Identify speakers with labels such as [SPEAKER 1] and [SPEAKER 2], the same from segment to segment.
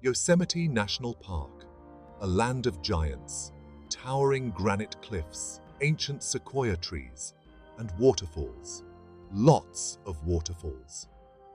[SPEAKER 1] Yosemite National Park, a land of giants, towering granite cliffs, ancient sequoia trees, and waterfalls. Lots of waterfalls,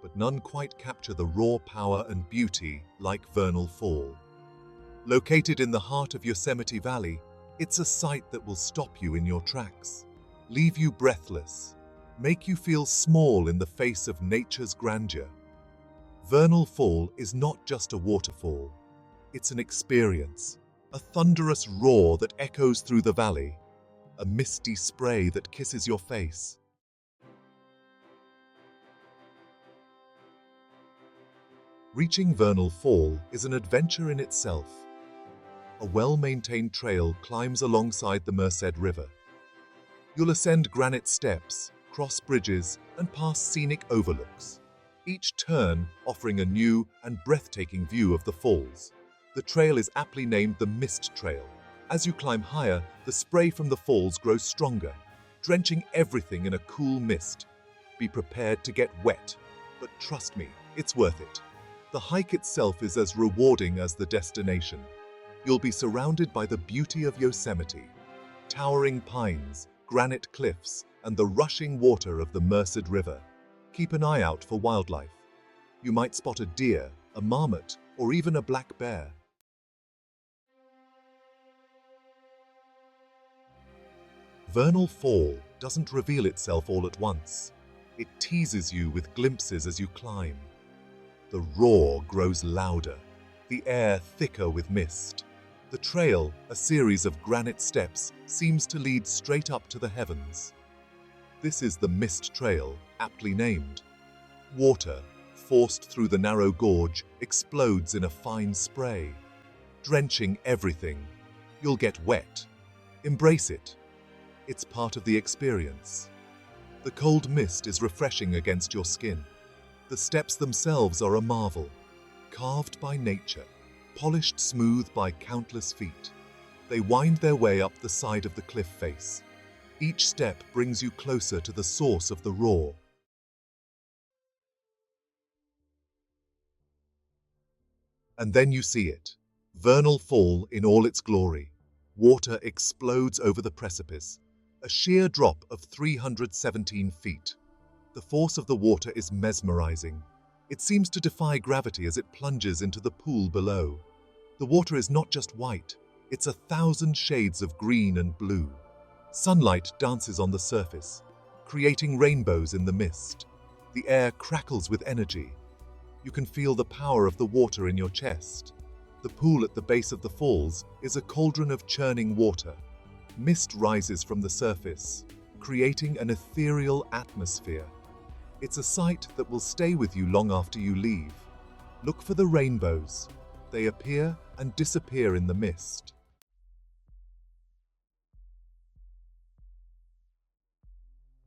[SPEAKER 1] but none quite capture the raw power and beauty like Vernal Fall. Located in the heart of Yosemite Valley, it's a sight that will stop you in your tracks, leave you breathless, make you feel small in the face of nature's grandeur. Vernal Fall is not just a waterfall, it's an experience, a thunderous roar that echoes through the valley, a misty spray that kisses your face. Reaching Vernal Fall is an adventure in itself. A well-maintained trail climbs alongside the Merced River. You'll ascend granite steps, cross bridges, and pass scenic overlooks, each turn offering a new and breathtaking view of the falls. The trail is aptly named the Mist Trail. As you climb higher, the spray from the falls grows stronger, drenching everything in a cool mist. Be prepared to get wet, but trust me, it's worth it. The hike itself is as rewarding as the destination. You'll be surrounded by the beauty of Yosemite, towering pines, granite cliffs, and the rushing water of the Merced River. Keep an eye out for wildlife. You might spot a deer, a marmot, or even a black bear. Vernal Fall doesn't reveal itself all at once. It teases you with glimpses as you climb. The roar grows louder, the air thicker with mist. The trail, a series of granite steps, seems to lead straight up to the heavens. This is the Mist Trail, aptly named. Water, forced through the narrow gorge, explodes in a fine spray, drenching everything. You'll get wet. Embrace it. It's part of the experience. The cold mist is refreshing against your skin. The steps themselves are a marvel, carved by nature, polished smooth by countless feet. They wind their way up the side of the cliff face. Each step brings you closer to the source of the roar. And then you see it, Vernal Fall in all its glory. Water explodes over the precipice, a sheer drop of 317 feet. The force of the water is mesmerizing. It seems to defy gravity as it plunges into the pool below. The water is not just white, it's 1,000 shades of green and blue. Sunlight dances on the surface, creating rainbows in the mist. The air crackles with energy. You can feel the power of the water in your chest. The pool at the base of the falls is a cauldron of churning water. Mist rises from the surface, creating an ethereal atmosphere. It's a sight that will stay with you long after you leave. Look for the rainbows. They appear and disappear in the mist.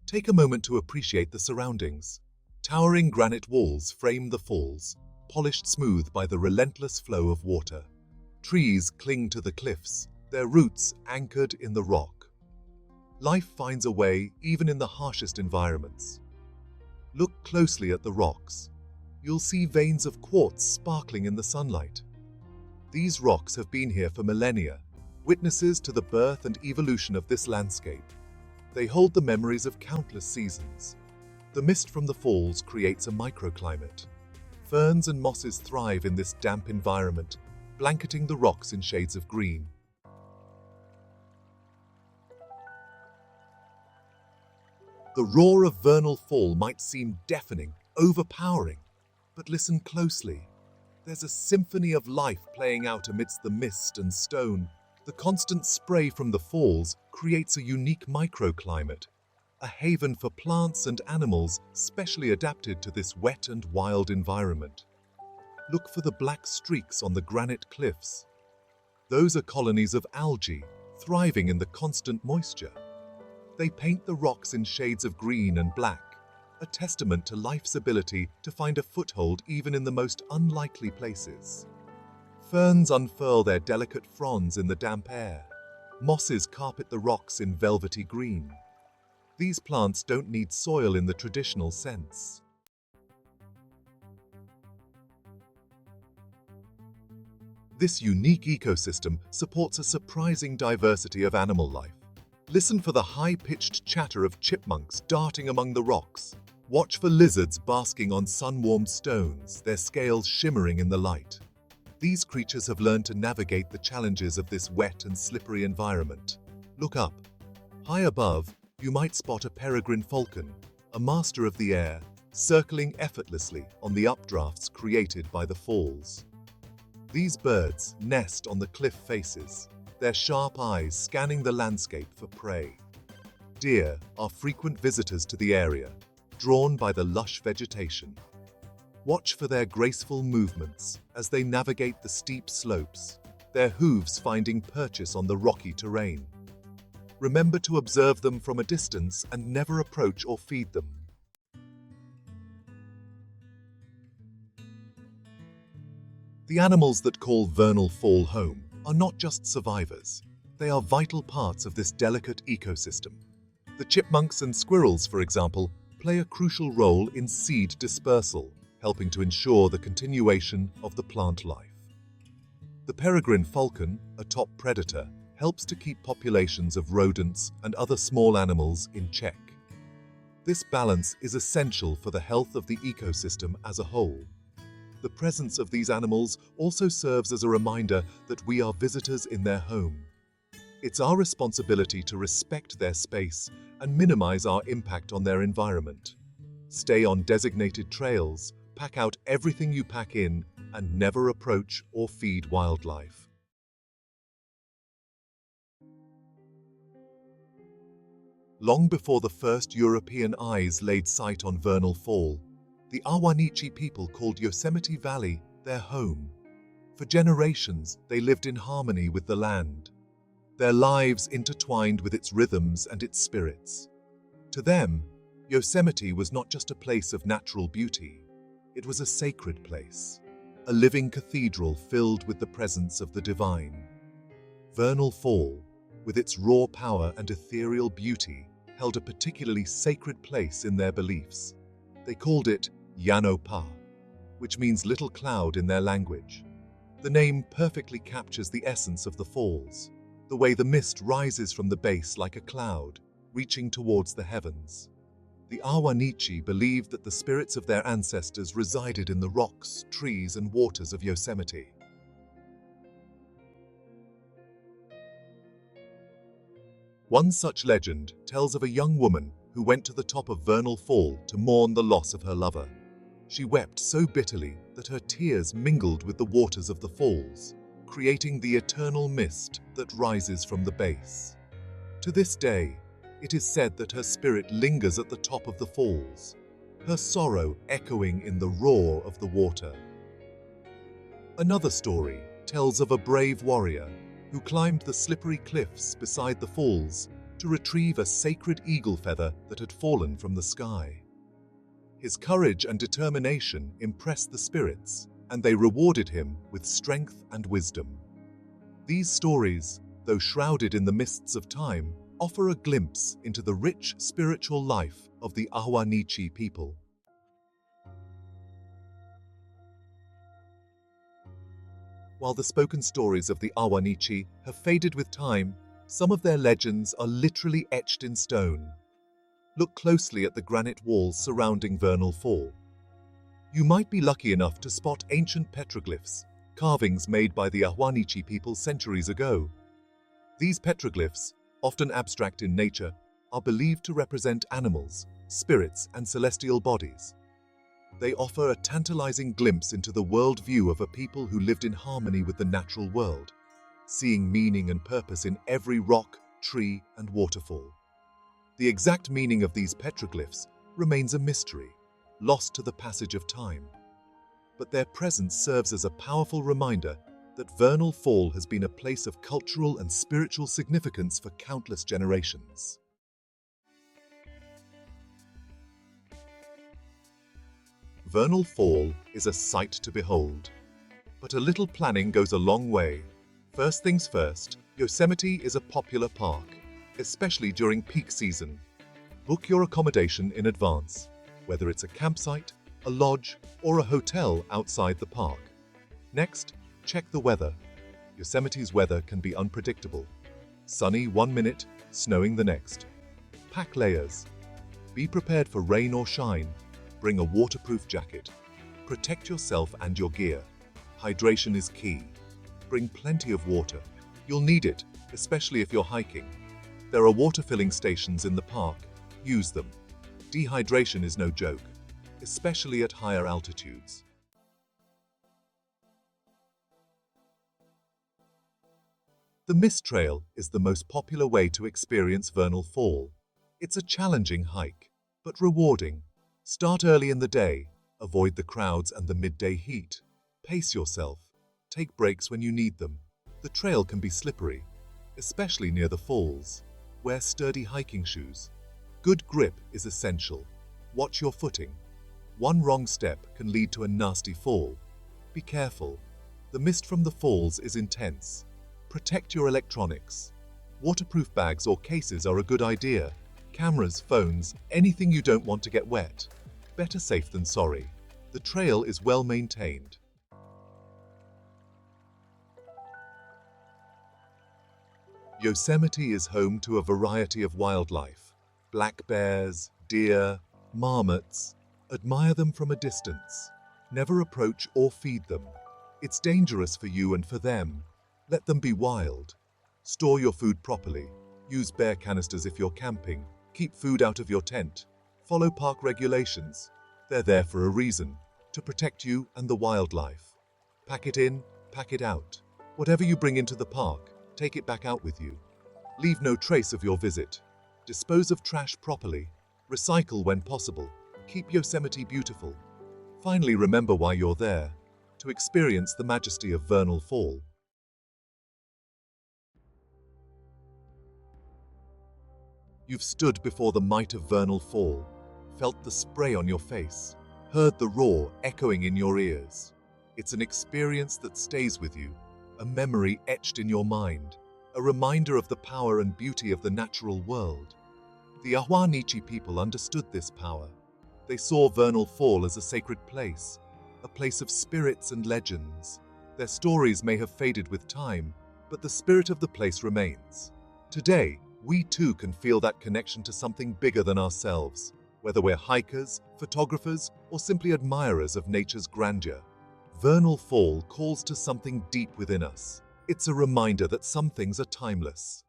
[SPEAKER 1] Take a moment to appreciate the surroundings. Towering granite walls frame the falls, polished smooth by the relentless flow of water. Trees cling to the cliffs, their roots anchored in the rock. Life finds a way even in the harshest environments. Look closely at the rocks. You'll see veins of quartz sparkling in the sunlight. These rocks have been here for millennia, witnesses to the birth and evolution of this landscape. They hold the memories of countless seasons. The mist from the falls creates a microclimate. Ferns and mosses thrive in this damp environment, blanketing the rocks in shades of green. The roar of Vernal Fall might seem deafening, overpowering, but listen closely. There's a symphony of life playing out amidst the mist and stone. The constant spray from the falls creates a unique microclimate, a haven for plants and animals specially adapted to this wet and wild environment. Look for the black streaks on the granite cliffs. Those are colonies of algae, thriving in the constant moisture. They paint the rocks in shades of green and black, a testament to life's ability to find a foothold even in the most unlikely places. Ferns unfurl their delicate fronds in the damp air. Mosses carpet the rocks in velvety green. These plants don't need soil in the traditional sense. This unique ecosystem supports a surprising diversity of animal life. Listen for the high-pitched chatter of chipmunks darting among the rocks. Watch for lizards basking on sun-warmed stones, their scales shimmering in the light. These creatures have learned to navigate the challenges of this wet and slippery environment. Look up. High above, you might spot a peregrine falcon, a master of the air, circling effortlessly on the updrafts created by the falls. These birds nest on the cliff faces, their sharp eyes scanning the landscape for prey. Deer are frequent visitors to the area, drawn by the lush vegetation. Watch for their graceful movements as they navigate the steep slopes, their hooves finding purchase on the rocky terrain. Remember to observe them from a distance and never approach or feed them. The animals that call Vernal Fall home are not just survivors. They are vital parts of this delicate ecosystem. The chipmunks and squirrels, for example, play a crucial role in seed dispersal, helping to ensure the continuation of the plant life. The peregrine falcon, a top predator, helps to keep populations of rodents and other small animals in check. This balance is essential for the health of the ecosystem as a whole. The presence of these animals also serves as a reminder that we are visitors in their home. It's our responsibility to respect their space and minimize our impact on their environment. Stay on designated trails, pack out everything you pack in, and never approach or feed wildlife. Long before the first European eyes laid sight on Vernal Fall, the Ahwahneechee people called Yosemite Valley their home. For generations, they lived in harmony with the land, their lives intertwined with its rhythms and its spirits. To them, Yosemite was not just a place of natural beauty, it was a sacred place, a living cathedral filled with the presence of the divine. Vernal Fall, with its raw power and ethereal beauty, held a particularly sacred place in their beliefs. They called it Yanopa, which means little cloud in their language. The name perfectly captures the essence of the falls, the way the mist rises from the base like a cloud, reaching towards the heavens. The Ahwahneechee believed that the spirits of their ancestors resided in the rocks, trees, and waters of Yosemite. One such legend tells of a young woman who went to the top of Vernal Fall to mourn the loss of her lover. She wept so bitterly that her tears mingled with the waters of the falls, creating the eternal mist that rises from the base. To this day, it is said that her spirit lingers at the top of the falls, her sorrow echoing in the roar of the water. Another story tells of a brave warrior who climbed the slippery cliffs beside the falls to retrieve a sacred eagle feather that had fallen from the sky. His courage and determination impressed the spirits, and they rewarded him with strength and wisdom. These stories, though shrouded in the mists of time, offer a glimpse into the rich spiritual life of the Ahwahneechee people. While the spoken stories of the Ahwahneechee have faded with time, some of their legends are literally etched in stone. Look closely at the granite walls surrounding Vernal Fall. You might be lucky enough to spot ancient petroglyphs, carvings made by the Ahwahneechee people centuries ago. These petroglyphs, often abstract in nature, are believed to represent animals, spirits, and celestial bodies. They offer a tantalizing glimpse into the worldview of a people who lived in harmony with the natural world, seeing meaning and purpose in every rock, tree, and waterfall. The exact meaning of these petroglyphs remains a mystery, lost to the passage of time. But their presence serves as a powerful reminder that Vernal Fall has been a place of cultural and spiritual significance for countless generations. Vernal Fall is a sight to behold, but a little planning goes a long way. First things first, Yosemite is a popular park, especially during peak season. Book your accommodation in advance, whether it's a campsite, a lodge, or a hotel outside the park. Next, check the weather. Yosemite's weather can be unpredictable. Sunny one minute, snowing the next. Pack layers. Be prepared for rain or shine. Bring a waterproof jacket. Protect yourself and your gear. Hydration is key. Bring plenty of water. You'll need it, especially if you're hiking. There are water filling stations in the park. Use them. Dehydration is no joke, especially at higher altitudes. The Mist Trail is the most popular way to experience Vernal Fall. It's a challenging hike, but rewarding. Start early in the day, avoid the crowds and the midday heat. Pace yourself. Take breaks when you need them. The trail can be slippery, especially near the falls. Wear sturdy hiking shoes. Good grip is essential. Watch your footing. One wrong step can lead to a nasty fall. Be careful. The mist from the falls is intense. Protect your electronics. Waterproof bags or cases are a good idea. Cameras, phones, anything you don't want to get wet. Better safe than sorry. The trail is well maintained. Yosemite is home to a variety of wildlife. Black bears, deer, marmots. Admire them from a distance. Never approach or feed them. It's dangerous for you and for them. Let them be wild. Store your food properly. Use bear canisters if you're camping. Keep food out of your tent. Follow park regulations. They're there for a reason, to protect you and the wildlife. Pack it in, pack it out. Whatever you bring into the park, take it back out with you. Leave no trace of your visit. Dispose of trash properly. Recycle when possible. Keep Yosemite beautiful. Finally, remember why you're there, to experience the majesty of Vernal Fall. You've stood before the might of Vernal Fall, felt the spray on your face, heard the roar echoing in your ears. It's an experience that stays with you, a memory etched in your mind, a reminder of the power and beauty of the natural world. The Ahwahneechee people understood this power. They saw Vernal Fall as a sacred place, a place of spirits and legends. Their stories may have faded with time, but the spirit of the place remains. Today, we too can feel that connection to something bigger than ourselves, whether we're hikers, photographers, or simply admirers of nature's grandeur. Vernal Fall calls to something deep within us. It's a reminder that some things are timeless.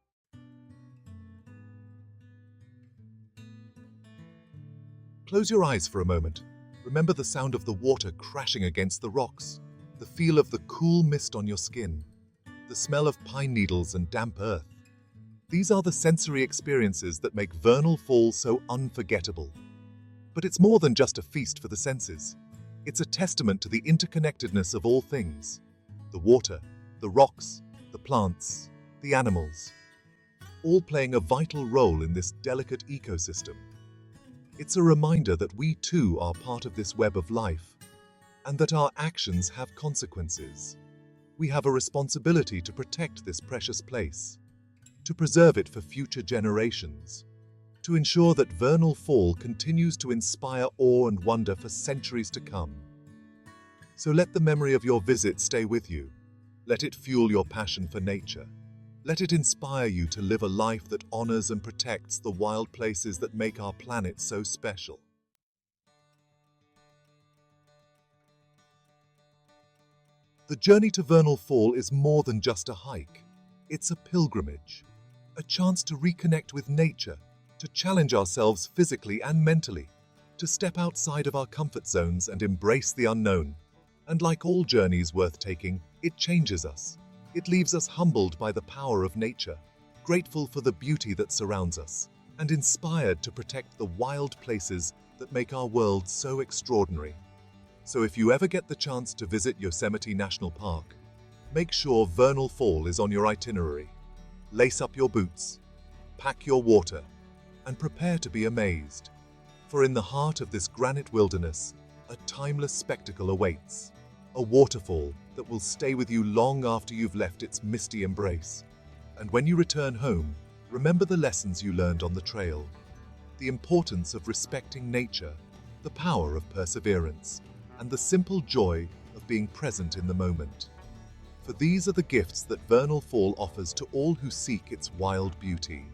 [SPEAKER 1] Close your eyes for a moment. Remember the sound of the water crashing against the rocks, the feel of the cool mist on your skin, the smell of pine needles and damp earth. These are the sensory experiences that make Vernal Fall so unforgettable. But it's more than just a feast for the senses. It's a testament to the interconnectedness of all things. The water, the rocks, the plants, the animals, all playing a vital role in this delicate ecosystem. It's a reminder that we too are part of this web of life, and that our actions have consequences. We have a responsibility to protect this precious place, to preserve it for future generations, to ensure that Vernal Fall continues to inspire awe and wonder for centuries to come. So let the memory of your visit stay with you. Let it fuel your passion for nature. Let it inspire you to live a life that honors and protects the wild places that make our planet so special. The journey to Vernal Fall is more than just a hike. It's a pilgrimage, a chance to reconnect with nature, to challenge ourselves physically and mentally, to step outside of our comfort zones and embrace the unknown. And like all journeys worth taking, it changes us. It leaves us humbled by the power of nature, grateful for the beauty that surrounds us, and inspired to protect the wild places that make our world so extraordinary. So if you ever get the chance to visit Yosemite National Park, make sure Vernal Fall is on your itinerary. Lace up your boots, pack your water, and prepare to be amazed. For in the heart of this granite wilderness, a timeless spectacle awaits. A waterfall that will stay with you long after you've left its misty embrace. And when you return home, remember the lessons you learned on the trail. The importance of respecting nature, the power of perseverance, and the simple joy of being present in the moment. For these are the gifts that Vernal Fall offers to all who seek its wild beauty.